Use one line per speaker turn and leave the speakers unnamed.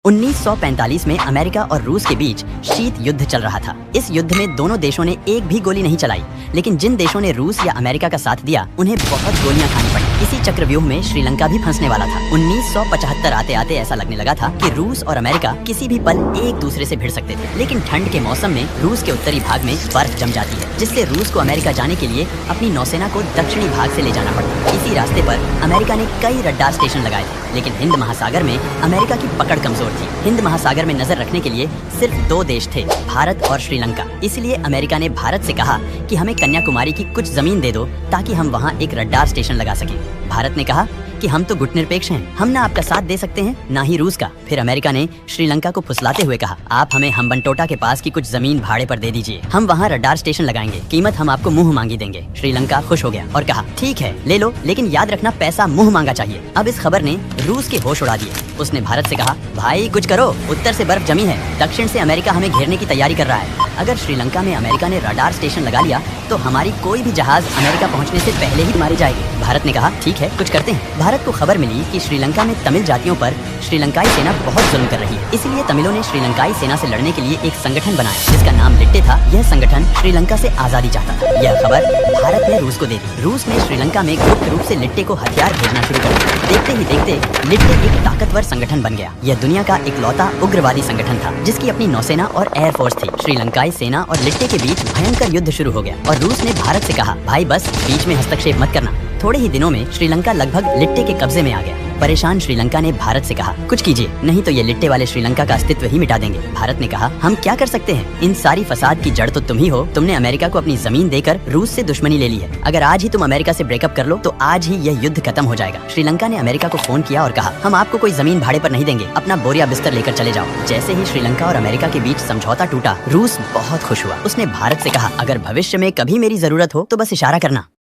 1945 में अमेरिका और रूस के बीच शीत युद्ध चल रहा था। इस युद्ध में दोनों देशों ने एक भी गोली नहीं चलाई, लेकिन जिन देशों ने रूस या अमेरिका का साथ दिया उन्हें बहुत गोलियां खानी पड़ी। इसी चक्रव्यूह में श्रीलंका भी फंसने वाला था। 1975 आते आते ऐसा लगने लगा था कि रूस और अमेरिका किसी भी पल एक दूसरे से भिड़ सकते थे, लेकिन ठंड के मौसम में रूस के उत्तरी भाग में बर्फ जम जाती है, जिससे रूस को अमेरिका जाने के लिए अपनी नौसेना को दक्षिणी भाग से ले जाना पड़ता। इसी रास्ते पर अमेरिका ने कई रडार स्टेशन लगाए थे, लेकिन हिंद महासागर में अमेरिका की पकड़ कमजोर थी। हिंद महासागर में नजर रखने के लिए सिर्फ दो देश थे, भारत और श्रीलंका। इसलिए अमेरिका ने भारत से कहा कि हमें कन्याकुमारी की कुछ जमीन दे दो ताकि हम वहाँ एक रडार स्टेशन लगा सकें। भारत ने कहा कि हम तो गुटनिरपेक्ष हैं, हम ना आपका साथ दे सकते हैं ना ही रूस का। फिर अमेरिका ने श्रीलंका को फुसलाते हुए कहा, आप हमें हम्बनटोटा के पास की कुछ जमीन भाड़े पर दे दीजिए, हम वहाँ रडार स्टेशन लगाएंगे, कीमत हम आपको मुंह मांगी देंगे। श्रीलंका खुश हो गया और कहा, ठीक है ले लो, लेकिन याद रखना पैसा मुंह मांगा चाहिए। अब इस खबर ने रूस के होश उड़ा दिए। उसने भारत से कहा, भाई कुछ करो, उत्तर से बर्फ जमी है, दक्षिण से अमेरिका हमें घेरने की तैयारी कर रहा है। अगर श्रीलंका में अमेरिका ने रडार स्टेशन लगा लिया तो हमारी कोई भी जहाज अमेरिका पहुंचने से पहले ही मारी जाएगी। भारत ने कहा, ठीक है कुछ करते हैं। भारत को खबर मिली कि श्रीलंका में तमिल जातियों पर श्रीलंकाई सेना बहुत जुल्म कर रही है, इसलिए तमिलों ने श्रीलंकाई सेना से लड़ने के लिए एक संगठन बनाया जिसका नाम लिट्टे था। यह संगठन श्रीलंका से आजादी चाहता था। यह खबर भारत ने रूस को दे दी। रूस ने श्रीलंका में गुप्त रूप से लिट्टे को हथियार भेजना शुरू कर दिया। देखते ही देखते लिट्टे एक ताकतवर संगठन बन गया। यह दुनिया का इकलौता उग्रवादी संगठन था जिसकी अपनी नौसेना और एयरफोर्स थी। श्रीलंकाई सेना और लिट्टे के बीच भयंकर युद्ध शुरू हो गया और रूस ने भारत से कहा, भाई बस बीच में हस्तक्षेप मत करना। थोड़े ही दिनों में श्रीलंका लगभग लिट्टे के कब्जे में आ गया। परेशान श्रीलंका ने भारत से कहा, कुछ कीजिए, नहीं तो ये लिट्टे वाले श्रीलंका का अस्तित्व ही मिटा देंगे। भारत ने कहा, हम क्या कर सकते हैं, इन सारी फसाद की जड़ तो तुम ही हो। तुमने अमेरिका को अपनी जमीन देकर रूस से दुश्मनी ले ली है। अगर आज ही तुम अमेरिका से ब्रेकअप कर लो तो आज ही यह युद्ध खत्म हो जाएगा। श्रीलंका ने अमेरिका को फोन किया और कहा, हम आपको कोई जमीन भाड़े पर नहीं देंगे, अपना बोरिया बिस्तर लेकर चले जाओ। जैसे ही श्रीलंका और अमेरिका के बीच समझौता टूटा, रूस बहुत खुश हुआ। उसने भारत से कहा, अगर भविष्य में कभी मेरी जरूरत हो तो बस इशारा करना।